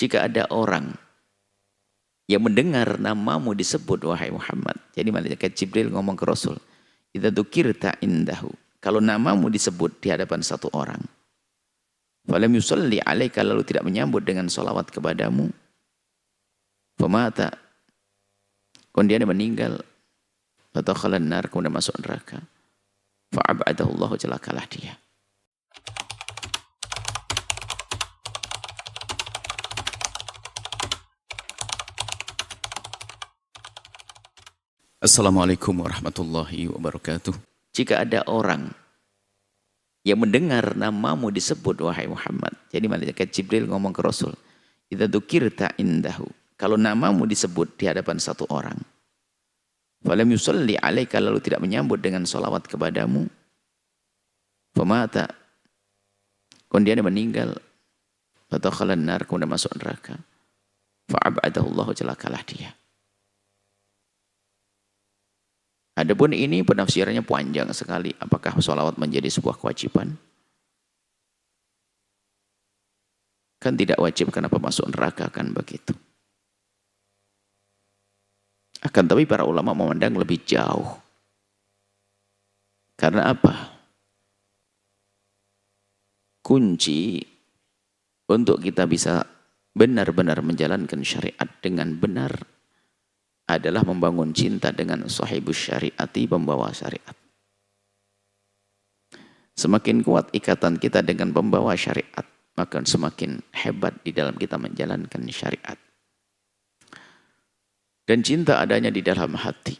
jika ada orang yang mendengar namamu disebut wahai Muhammad. Jadi malaikat Jibril ngomong ke Rasul, idza dzukirta indahu. Kalau namamu disebut di hadapan satu orang, falam yusalli alaika, lalu tidak menyambut dengan salawat kepadamu, famata, kemudian dia meninggal, fatakhalan nar, kemudian masuk neraka, fa'abadahu Allah, celakalah dia. Assalamualaikum warahmatullahi wabarakatuh. Jika ada orang yang mendengar namamu disebut wahai Muhammad. Jadi malaikat Jibril ngomong ke Rasul, idza dzukirta indahu. Kalau namamu disebut di hadapan satu orang, falam yusalli alaika, lalu tidak menyambut dengan salawat kepadamu, famata, kemudian dia meninggal, fatakhalan nar, kemudian masuk neraka, fa'abadahu Allah, celakalah dia. Adapun ini penafsirannya panjang sekali. Apakah sholawat menjadi sebuah kewajiban? Kan tidak wajib, kenapa masuk neraka, kan begitu. Akan tapi para ulama memandang lebih jauh. Karena apa? Kunci untuk kita bisa benar-benar menjalankan syariat dengan benar adalah membangun cinta dengan sahibus syariati, pembawa syariat. Semakin kuat ikatan kita dengan pembawa syariat, maka semakin hebat di dalam kita menjalankan syariat. Dan cinta adanya di dalam hati.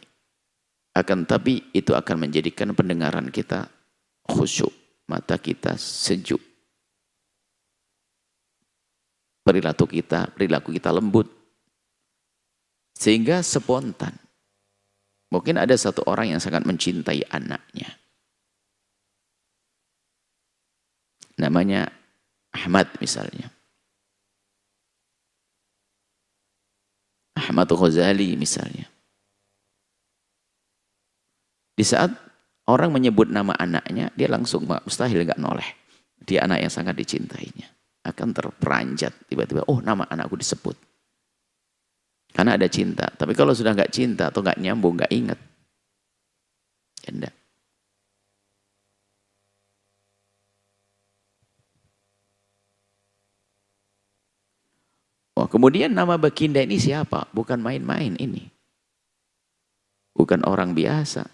Akan tapi itu akan menjadikan pendengaran kita khusyuk, mata kita sejuk, perilaku kita lembut. Sehingga spontan. Mungkin ada satu orang yang sangat mencintai anaknya. Namanya Ahmad misalnya. Ahmad Ghazali misalnya. Di saat orang menyebut nama anaknya, dia langsung mustahil gak noleh. Dia anak yang sangat dicintainya. Akan terperanjat tiba-tiba, oh nama anakku disebut. Karena ada cinta. Tapi kalau sudah nggak cinta atau nggak nyambung, nggak ingat, ya enggak. Oh, kemudian nama Baginda ini siapa? Bukan main-main ini. Bukan orang biasa.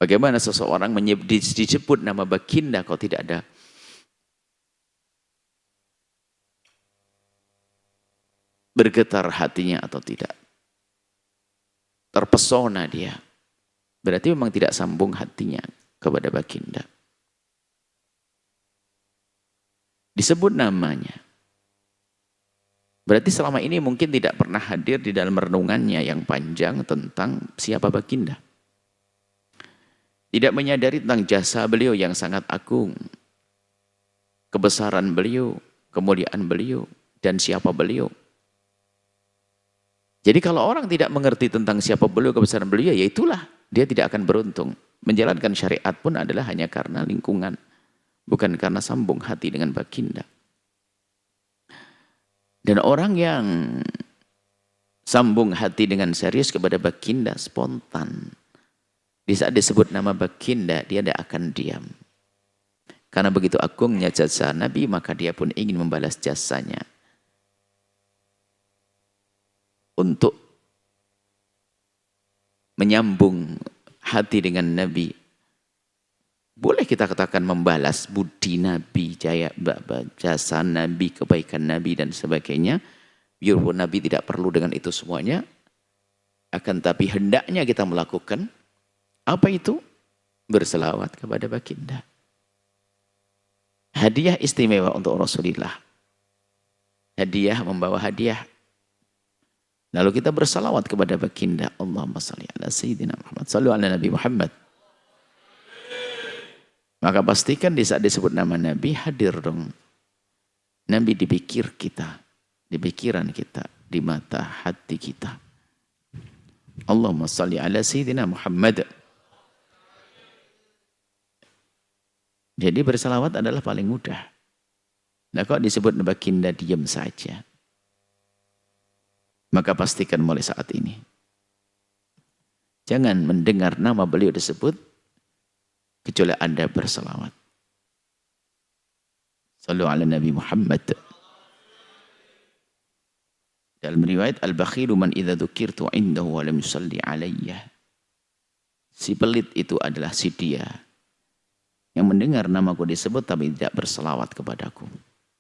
Bagaimana seseorang disebut nama Baginda kalau tidak ada bergetar hatinya atau tidak? Terpesona dia. Berarti memang tidak sambung hatinya kepada Baginda. Disebut namanya. Berarti selama ini mungkin tidak pernah hadir di dalam renungannya yang panjang tentang siapa Baginda. Tidak menyadari tentang jasa beliau yang sangat agung. Kebesaran beliau, kemuliaan beliau, dan siapa beliau. Jadi kalau orang tidak mengerti tentang siapa beliau, kebesaran beliau, ya itulah, dia tidak akan beruntung. Menjalankan syariat pun adalah hanya karena lingkungan, bukan karena sambung hati dengan Baginda. Dan orang yang sambung hati dengan serius kepada Baginda, spontan. Di saat disebut nama Baginda, dia tidak akan diam. Karena begitu agungnya jasa Nabi, maka dia pun ingin membalas jasanya. Untuk menyambung hati dengan Nabi, boleh kita katakan membalas budi Nabi, jasa Nabi, kebaikan Nabi dan sebagainya. Biarpun Nabi tidak perlu dengan itu semuanya, akan tapi hendaknya kita melakukan apa itu? Berselawat kepada Baginda. Hadiah istimewa untuk Rasulullah. Hadiah membawa hadiah. Lalu kita bersalawat kepada Baginda. Allahumma salli ala Sayyidina Muhammad. Sallu ala Nabi Muhammad. Maka pastikan di saat disebut nama Nabi, hadir dong. Nabi di pikir kita, di pikiran kita, di mata hati kita. Allahumma salli ala Sayyidina Muhammad. Jadi bersalawat adalah paling mudah. Nah kok disebut baginda diam saja? Maka pastikan mulai saat ini. Jangan mendengar nama beliau disebut kecuali Anda berselawat. Sallu ala Nabi Muhammad. Dalam riwayat al-bakhilu man idza dzukirtu indahu wa lam yusalli alayya. Si pelit itu adalah si dia yang mendengar namaku disebut tapi tidak berselawat kepadaku.